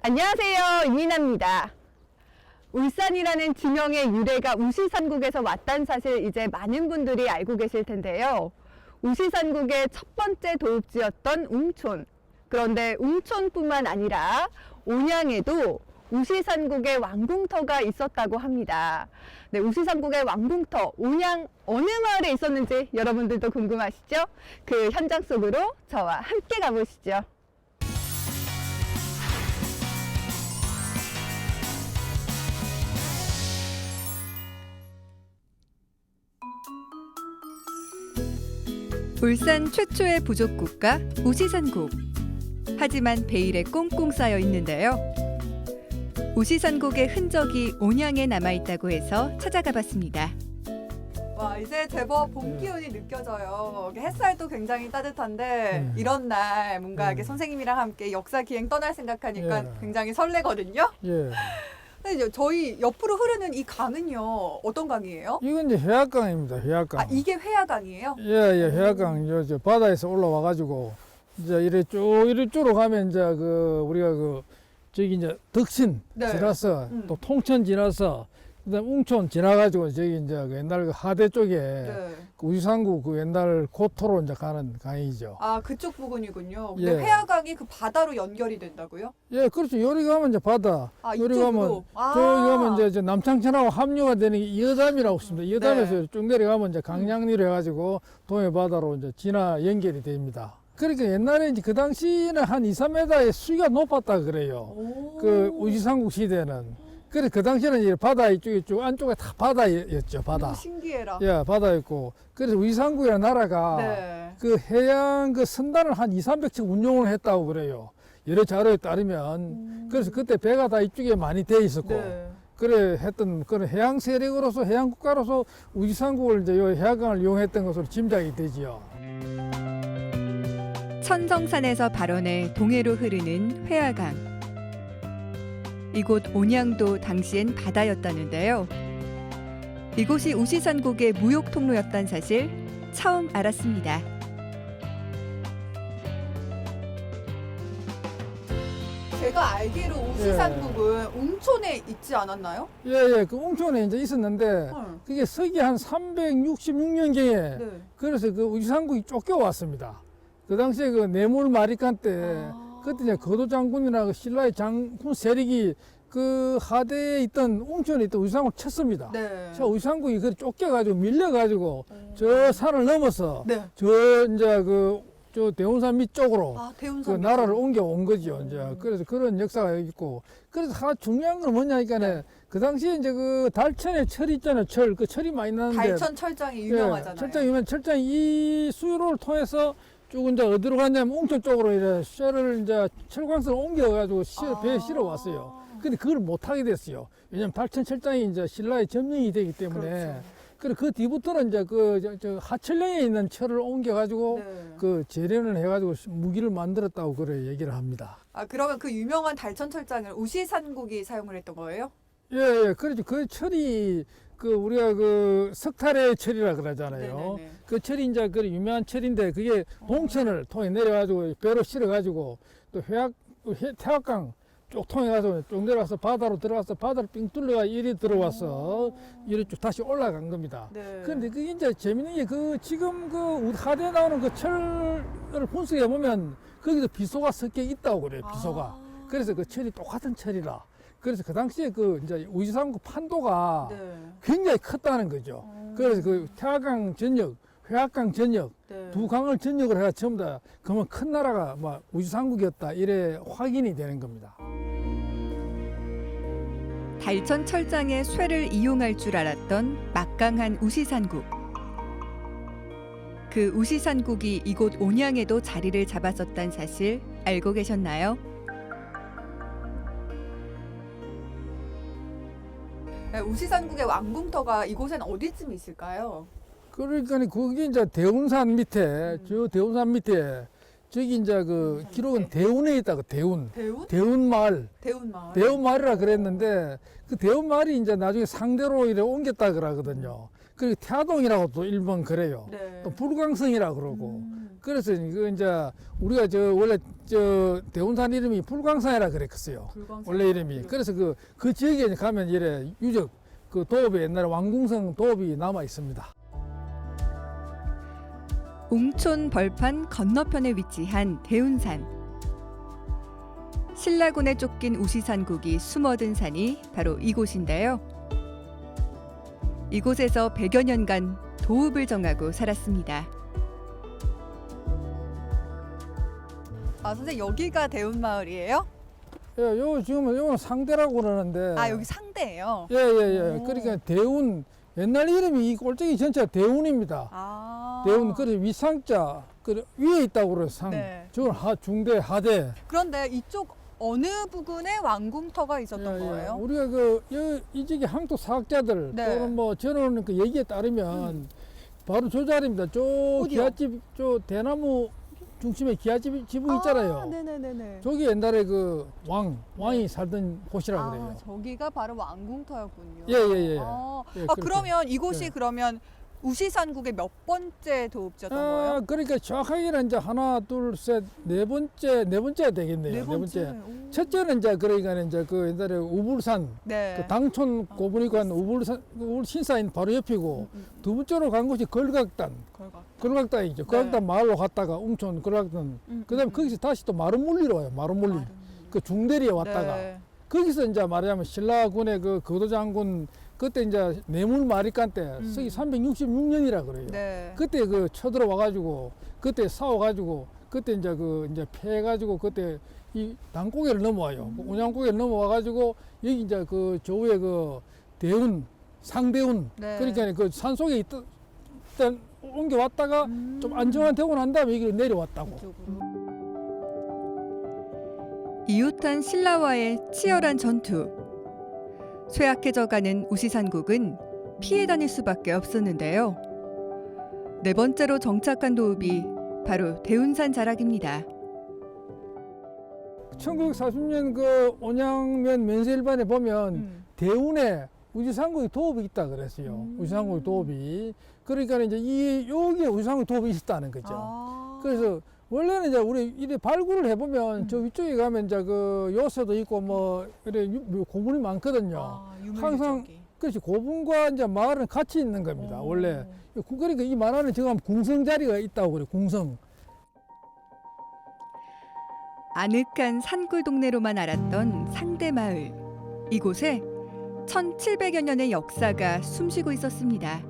안녕하세요, 이민아입니다. 울산이라는 지명의 유래가 우시산국에서 왔다는 사실 이제 많은 분들이 알고 계실 텐데요. 우시산국의 첫 번째 도읍지였던 웅촌. 그런데 웅촌뿐만 아니라 온양에도 우시산국의 왕궁터가 있었다고 합니다. 네, 우시산국의 왕궁터, 온양 어느 마을에 있었는지 여러분들도 궁금하시죠? 그 현장 속으로 저와 함께 가보시죠. 울산 최초의 부족 국가 우시산국. 하지만 베일에 꽁꽁 쌓여 있는데요. 우시산국의 흔적이 온양에 남아 있다고 해서 찾아가 봤습니다. 와, 이제 제법 봄 기운이 느껴져요. 햇살도 굉장히 따뜻한데 이런 날 뭔가 이렇게 선생님이랑 함께 역사 기행 떠날 생각하니까 굉장히 설레거든요. 예. 근데 이제 저희 옆으로 흐르는 이 강은요, 어떤 강이에요? 이건 이제 회악강입니다. 회악강. 아, 이게 회화강이에요? 예, 회악강. 저 바다에서 올라와 가지고 이제 이리 쭉 가면 이제 우리가 저기 이제 덕신 네. 지나서 또 통천 지나서 그다음 웅촌 지나가지고 저기 이제 옛날 하대 쪽에 네. 우시산국 옛날 고토로 이제 가는 강이죠. 아, 그쪽 부근이군요. 근데 예. 회화강이 그 바다로 연결이 된다고요? 예, 그렇죠. 요리 가면 이제 바다. 아, 요리 이쪽으로? 가면 아. 저기 가면 이제 저 남창천하고 합류가 되는 게 이어담이라고 있습니다. 이어담에서 네. 쭉 내려가면 이제 강량리로 해가지고 동해바다로 이제 진화 연결이 됩니다. 그러니까 옛날에 이제 그 당시에는 한 2, 3m의 수위가 높았다 그래요. 오. 그 우시산국 시대는. 그래서 그 당시에는 이제 바다 이쪽에 쭉 안쪽에 다 바다였죠. 바다. 신기해라. 예, 바다였고. 그래서 우시산국이라는 나라가 네. 그 해양 그 선단을 한 2, 300척 운용을 했다고 그래요. 여러 자료에 따르면. 그래서 그때 배가 다 이쪽에 많이 돼 있었고. 네. 그래 했던 그런 해양 세력으로서 해양 국가로서 우시산국을 이제 요 해안강을 이용했던 것으로 짐작이 되지요. 천성산에서 발원해 동해로 흐르는 회화강. 이곳 온양도 당시엔 바다였다는데요. 이곳이 우시산국의 무역 통로였던 사실 처음 알았습니다. 제가 알기로 우시산국은 웅촌에 있지 않았나요? 예, 그 웅촌에 이제 있었는데 응. 그게 서기 한 366년경에 네. 그래서 그 우시산국이 쫓겨왔습니다. 그 당시에 그 뇌물 마리칸 때 아. 그때 이제 거도 장군이나 그 신라의 장군 세력이 그 하대에 있던 웅촌에 있던 우시산국을 쳤습니다. 네. 자, 우시산국이 그 쫓겨가지고 밀려가지고 저 산을 넘어서 네. 저 이제 저 대운산 밑쪽으로 아, 그 대운산. 나라를 옮겨온 거죠. 이제 그래서 그런 역사가 있고 그래서 하나 중요한 건 뭐냐니까는 그 당시에 이제 그 달천에 철 있잖아요. 그 철이 많이 나는데 달천 철장이 유명하잖아요. 철장 유명 철장이 이 수로를 통해서 쭉 이제 어디로 갔냐면 웅천 쪽으로 이제 쇠를 이제 철광선을 옮겨가지고 배에 실어 왔어요. 근데 그걸 못 하게 됐어요. 왜냐면 달천 철장이 이제 신라의 점령이 되기 때문에. 그렇죠. 그리고 그 뒤부터는 이제 저 하천령에 있는 철을 옮겨가지고 네. 그 재련을 해가지고 무기를 만들었다고 그래 얘기를 합니다. 아, 그러면 그 유명한 달천 철장을 우시산국이 사용을 했던 거예요? 예, 그렇죠. 그 철이 우리가 그 석탈의 철이라 그러잖아요. 네네네. 그 철이 이제 그 유명한 철인데 그게 동천을 통해 내려가지고 배로 실어가지고 또 태화강 쭉 통해가서 쭉 내려가서 바다로 들어가서 바다를 삥 뚫려가 이리 들어와서 이리 쭉 다시 올라간 겁니다. 네. 그런데 그게 이제 재밌는 게 지금 하대에 나오는 그 철을 분석해 보면 거기도 비소가 섞여 있다고 그래요. 비소가. 아. 그래서 그 철이 똑같은 철이라. 그래서 그 당시에 이제 우시산국 판도가 네. 굉장히 컸다는 거죠. 그래서 그 태화강 전역, 회악강 전역 네. 두 강을 전역을 해가 전부 다 그러면 큰 나라가 뭐 우시산국이었다 이래 확인이 되는 겁니다. 달천 철장의 쇠를 이용할 줄 알았던 막강한 우시산국. 그 우시산국이 이곳 온양에도 자리를 잡았었단 사실 알고 계셨나요? 네, 우시산국의 왕궁터가 이곳엔 어디쯤 있을까요? 그러니까 거기 이제 대운산 밑에 저 대운산 밑에 저기 이제 기록은 대운에 있다고 대운. 대운? 대운마을. 대운마을. 대운마을이라 그랬는데 그 대운마을이 이제 나중에 상대로 이래 옮겼다 그러거든요. 그리고 태화동이라고 또 일본 그래요. 네. 또 불광성이라 그러고. 음. 그래서 이거 이제 우리가 원래 대운산 이름이 불광산이라 그랬었어요. 불광산. 원래 이름이. 그래서 그 지역에 가면 이래 유적 그 도읍이 옛날에 왕궁성 도읍이 남아 있습니다. 웅촌 벌판 건너편에 위치한 대운산. 신라군에 쫓긴 우시산국이 숨어든 산이 바로 이곳인데요. 이곳에서 100여 년간 도읍을 정하고 살았습니다. 아, 선생님 여기가 대운마을이에요? 예, 요거는 상대라고 그러는데. 아, 여기 상대예요. 예. 오. 그러니까 대운 옛날 이름이 이 꼴뚜기 전체가 대운입니다. 아. 대운 그래 위상자 그 위에 있다고 그래요. 상. 네. 저건 중대 하대. 그런데 이쪽 어느 부근에 왕궁터가 있었던 예. 거예요? 우리가 이쪽에 항토 사학자들 네. 또는 뭐 전하는 그 얘기에 따르면 바로 저 자리입니다. 저 어디요? 기아집 저 대나무 중심에 기아집 지붕 있잖아요. 아, 네네네네. 저기 옛날에 그 왕이 살던 곳이라 아, 그래요. 저기가 바로 왕궁터였군요. 예. 아, 예, 아, 그렇게. 그러면 이곳이 예. 그러면 우시산국의 몇 번째 도읍지였던 거예요? 그러니까 정확하게는 이제 하나, 둘, 셋, 네 번째가 되겠네요. 네 번째. 오. 첫째는 이제 그러니까 이제 그 옛날에 우불산 네. 그 당촌 고분이고 한 우불산 신사인 바로 옆이고 두 번째로 간 곳이 걸각단. 걸각단이죠. 네. 걸각단 마을로 갔다가 웅촌 걸각단. 그다음에 거기서 다시 또 마름물리로 와요. 마름물리. 그 중대리에 왔다가 네. 거기서 이제 말하자면 신라군의 그 거도장군 그때 이제 내물 마리간 때 서기 366년이라 그래요. 네. 그때 그 쳐들어와 가지고 그때 싸워 가지고 그때 이제 패해 가지고 그때 이 당고개를 넘어와요. 온양고개를 넘어와 가지고 여기 이제 그 조우의 그 대운 상대운 네. 그러니까 그 산속에 일단 옮겨 왔다가 좀 안정화되고 난 다음에 여기 내려왔다고. 이쪽으로. 이웃한 신라와의 치열한 전투. 쇠약해져가는 우시산국은 피해 다닐 수밖에 없었는데요. 네 번째로 정착한 도읍이 바로 대운산 자락입니다. 1940년 그 온양면 면세일반에 보면 대운에 우시산국의 도읍이 있다 그랬어요. 우시산국의 도읍이. 그러니까 이제 여기에 우시산국의 도읍이 있었다는 거죠. 아. 그래서 원래는 이제 우리 이래 발굴을 해보면 저 위쪽에 가면 이제 그 요새도 있고 뭐 이래 고분이 많거든요. 아, 항상 유물유적이. 그렇지 고분과 이제 마을은 같이 있는 겁니다. 오. 원래 그러니까 이 마을은 지금 궁성 자리가 있다고 그래. 궁성. 아늑한 산골 동네로만 알았던 상대마을. 이곳에 1700여 년의 역사가 숨쉬고 있었습니다.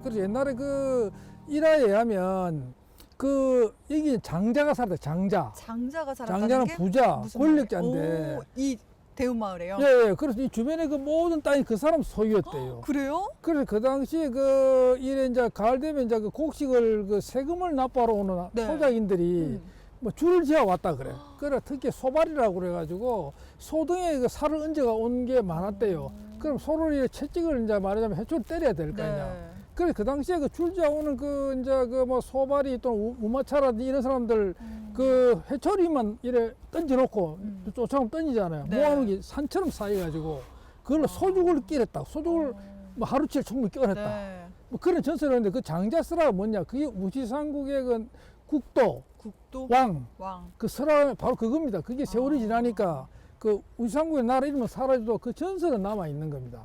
그래서 옛날에 그 일화에 의하면 그 여기 장자가 살았다. 장자가 살았다는 게 부자, 무슨 권력자인데. 말이에요? 오, 이 대운마을에요? 예. 그래서 이 주변에 그 모든 땅이 그 사람 소유였대요. 그래요? 그래서 그 당시에 그 이래 이제 가을 되면 이제 그 곡식을 그 세금을 납부하러 오는 네. 소작인들이 뭐 줄을 지어 왔다 그래. 그래 특히 소발이라고 그래가지고 소등에 그 살을 얹어가 온 게 많았대요. 그럼 소를 이제 채찍을 이제 말하자면 해초를 때려야 될 거 아니야. 네. 그래 그 당시에 그 줄지어 오는 그 이제 그 뭐 소발이 또 우마차라든지 이런 사람들 그 해초리만 이래 던져놓고 쫓아가면 던지잖아요. 네. 모아놓은 게 산처럼 쌓여가지고 그걸로 소죽을 끼랬다. 소죽을 뭐 하루치를 충분히 끼랬다. 네. 뭐 그런 전설이 있는데 그 장자스라가 뭐냐? 그게 우시산국의 그 국도 국도 왕 왕. 그 설화 바로 그겁니다. 그게 세월이 지나니까 그 우시산국의 나라 이름은 사라져도 그 전설은 남아 있는 겁니다.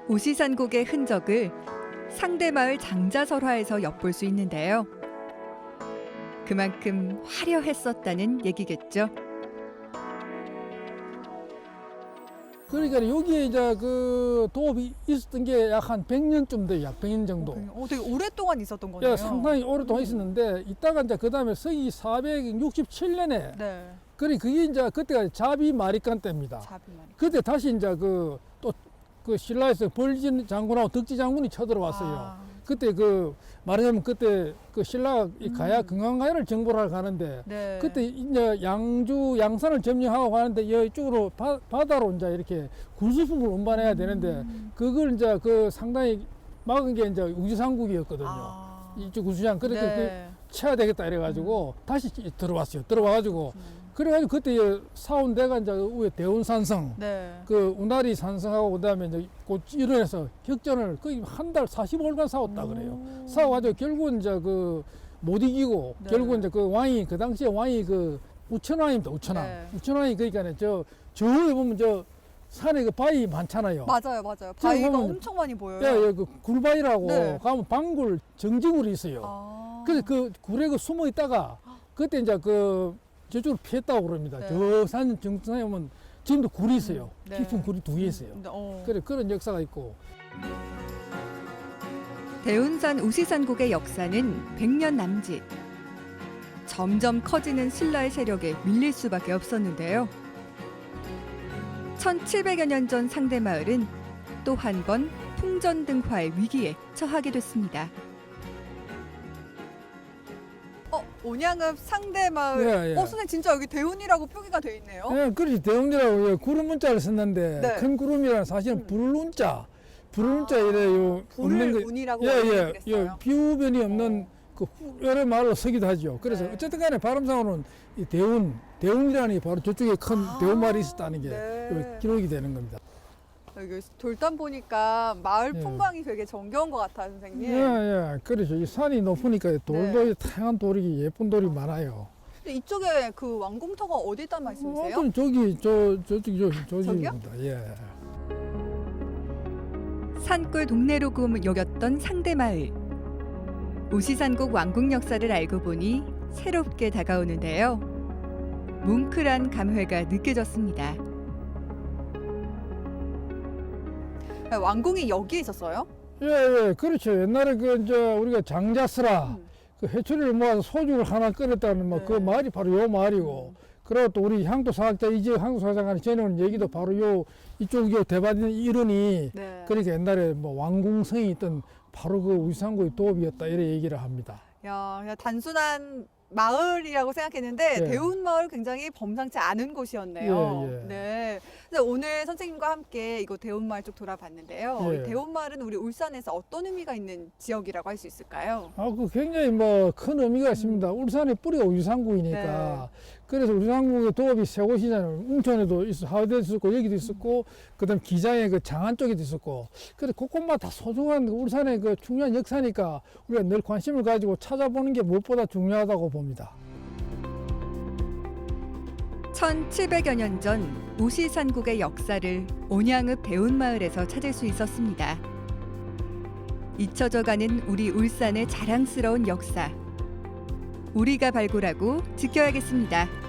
우시산국의 흔적을 상대마을 장자설화에서 엿볼 수 있는데요. 그만큼 화려했었다는 얘기겠죠. 그러니까 여기에 이제 그 도읍이 있었던 게 약 한 100년쯤 돼요. 약 100년 정도. 되게 오랫동안 있었던 거네요. 예, 상당히 오랫동안 있었는데 이따가 이제 그다음에 서기 467년에 네. 그게 이제 그때가 자비 마리간 때입니다. 자비만. 그때 다시 이제 그 또 그 신라에서 벌진 장군하고 덕지 장군이 쳐들어왔어요. 아. 그때 그 말하자면 그때 그 신라가 이 가야 금강가야를 정보를 하러 가는데 네. 그때 이제 양산을 점령하고 가는데 이쪽으로 바다로 이제 이렇게 군수품을 운반해야 되는데 그걸 이제 그 상당히 막은 게 이제 우시산국이었거든요. 아. 이쪽 구수장 그렇게 네. 쳐야 되겠다 이래가지고 다시 들어왔어요. 들어와가지고 그래가지고 그때 사온 데가 이제 위에 대운산성, 네. 그 운하리 산성하고 그다음에 이제 그 일원에서 격전을 거의 한 달 45일간 싸웠다 그래요. 싸워가지고 결국은 이제 그 못 이기고 네. 결국은 이제 그 왕이 그 당시에 왕이 그 우천왕입니다. 우천왕. 네. 우천왕이 그러니까 저에 보면 저 산에 그 바위 많잖아요. 맞아요, 맞아요. 바위가 보면 엄청 많이 보여요. 예, 예, 그 굴바위라고 네. 가면 방굴 정지굴이 있어요. 아. 그래서 그 굴에 그 숨어 있다가 그때 이제 그 저쪽으로 피했다고 그럽니다. 네. 저 산 정상에 오면 지금도 굴이 있어요. 네. 깊은 굴이 두 개 있어요. 그래 그런 역사가 있고. 대운산 우시산국의 역사는 100년 남짓. 점점 커지는 신라의 세력에 밀릴 수밖에 없었는데요. 1700여 년 전 상대마을은 또 한 번 풍전등화의 위기에 처하게 됐습니다. 온양읍 상대마을. 예, 예. 선생님 진짜 여기 대운이라고 표기가 돼 있네요. 예, 그렇지. 대운이라고 구름 문자를 썼는데 네. 큰 구름이란 사실은 불운자, 불운자 이래요. 불을 운이라고 예, 그랬어요. 비우변이 없는 그 여러 말로 쓰기도 하죠. 그래서 네. 어쨌든 간에 발음상으로는 이 대운이라는 게 바로 저쪽에 큰 대운말이 있었다는 게 네. 기록이 되는 겁니다. 여기 돌담 보니까 마을 예. 풍광이 되게 정겨운 것 같아요, 선생님. 예, 예, 그렇죠. 이 산이 높으니까 돌도 네. 다양한 돌이 예쁜 돌이 많아요. 근데 이쪽에 그 왕궁터가 어디 있단 말씀이세요? 저기 저쪽입니다. 예. 산골 동네로 여겼던 상대마을. 우시산국 왕궁 역사를 알고 보니 새롭게 다가오는데요. 뭉클한 감회가 느껴졌습니다. 왕궁이 여기에 있었어요? 예, 예, 그렇죠. 옛날에 우리가 장자스라 그 해초리를 모아서 소죽을 하나 끓였다는 그 네. 마을이 바로 요 마을이고, 그리고 또 우리 향토사학자 이지혁 향토사학자가 전해온 얘기도 바로 이쪽 대받은 이른이 네. 그러니까 옛날에 왕궁성이 있던 바로 그 우시산국의 도읍이었다 이래 얘기를 합니다. 야, 그냥 단순한 마을이라고 생각했는데 예. 대운마을 굉장히 범상치 않은 곳이었네요. 예, 예. 네. 근데 오늘 선생님과 함께 이곳 대운마을 쪽 돌아봤는데요. 예. 이 대운마을은 우리 울산에서 어떤 의미가 있는 지역이라고 할 수 있을까요? 그 굉장히 큰 의미가 있습니다. 울산의 뿌리가 우시산국이니까. 그래서 우시산국의 도읍이 세 곳이잖아요. 웅천에도 하회도 있었고, 여기도 있었고, 그다음 기장에 그 장안 쪽에도 있었고. 그래서 곳곳마다 다 소중한 울산의 그 중요한 역사니까 우리가 늘 관심을 가지고 찾아보는 게 무엇보다 중요하다고 봅니다. 1700여 년 전 우시산국의 역사를 온양읍 대운마을에서 찾을 수 있었습니다. 잊혀져가는 우리 울산의 자랑스러운 역사. 우리가 발굴하고 지켜야겠습니다.